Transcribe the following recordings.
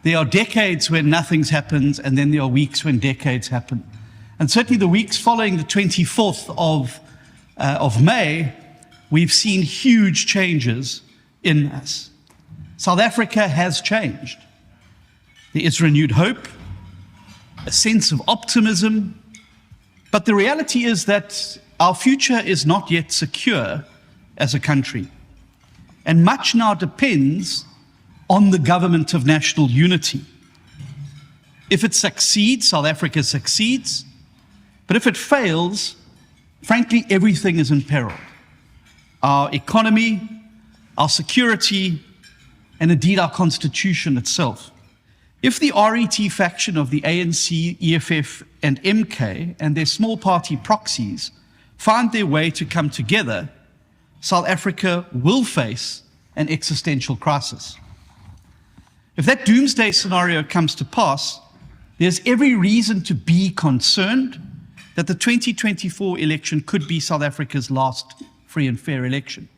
There are decades when nothing happens, and then there are weeks when decades happen. And certainly the weeks following the 24th of May, we've seen huge changes in us. South Africa has changed. There is renewed hope, a sense of optimism, but the reality is that our future is not yet secure as a country. And much now depends on the government of national unity. If it succeeds, South Africa succeeds. But if it fails, frankly, everything is in peril. Our economy, our security, and indeed our constitution itself. If the RET faction of the ANC, EFF, and MK and their small party proxies find their way to come together, South Africa will face an existential crisis. If that doomsday scenario comes to pass, there's every reason to be concerned that the 2024 election could be South Africa's last free and fair election.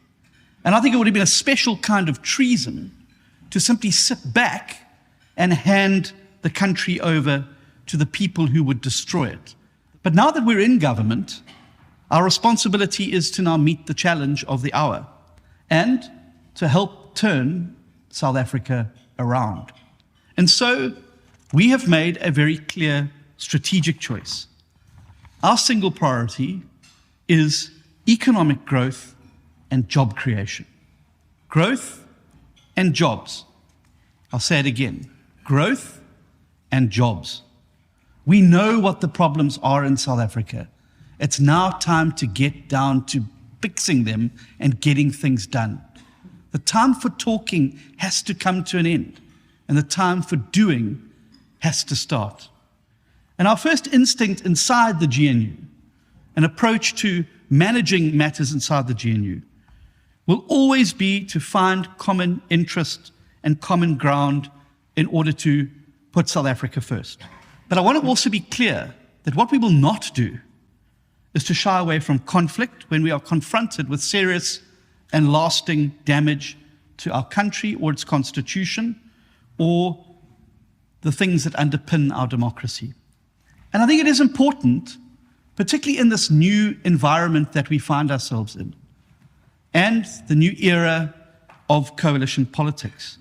And I think it would have been a special kind of treason to simply sit back and hand the country over to the people who would destroy it. But now that we're in government, our responsibility is to now meet the challenge of the hour and to help turn South Africa around. And so we have made a very clear strategic choice. Our single priority is economic growth and job creation. Growth and jobs. I'll say it again. Growth and jobs. We know what the problems are in South Africa. It's now time to get down to fixing them and getting things done. The time for talking has to come to an end, and the time for doing has to start. And our first instinct inside the GNU, an approach to managing matters inside the GNU, will always be to find common interest and common ground in order to put South Africa first. But I want to also be clear that what we will not do is to shy away from conflict when we are confronted with serious and lasting damage to our country or its constitution or the things that underpin our democracy. And I think it is important, particularly in this new environment that we find ourselves in, and the new era of coalition politics,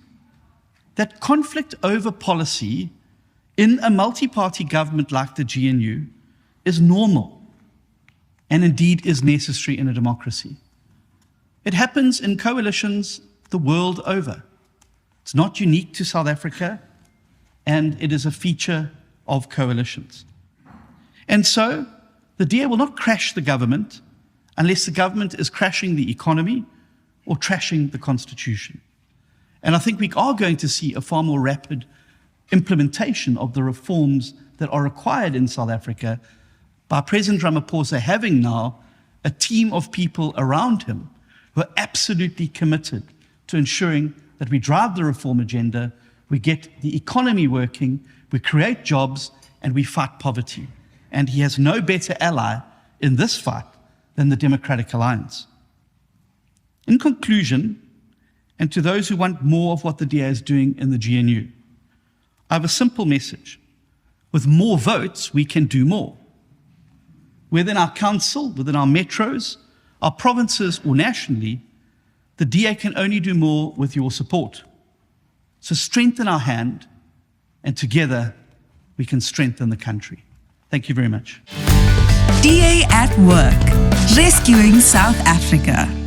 that conflict over policy in a multi-party government like the GNU is normal and indeed is necessary in a democracy. It happens in coalitions the world over. It's not unique to South Africa, and it is a feature of coalitions. And so the DA will not crash the government unless the government is crashing the economy or trashing the constitution. And I think we are going to see a far more rapid implementation of the reforms that are required in South Africa by President Ramaphosa having now a team of people around him who are absolutely committed to ensuring that we drive the reform agenda, we get the economy working, we create jobs, and we fight poverty. And he has no better ally in this fight than the Democratic Alliance. In conclusion, and to those who want more of what the DA is doing in the GNU, I have a simple message. With more votes, we can do more. Within our council, within our metros, our provinces, or nationally, the DA can only do more with your support. So strengthen our hand, and together we can strengthen the country. Thank you very much. DA at Work, rescuing South Africa.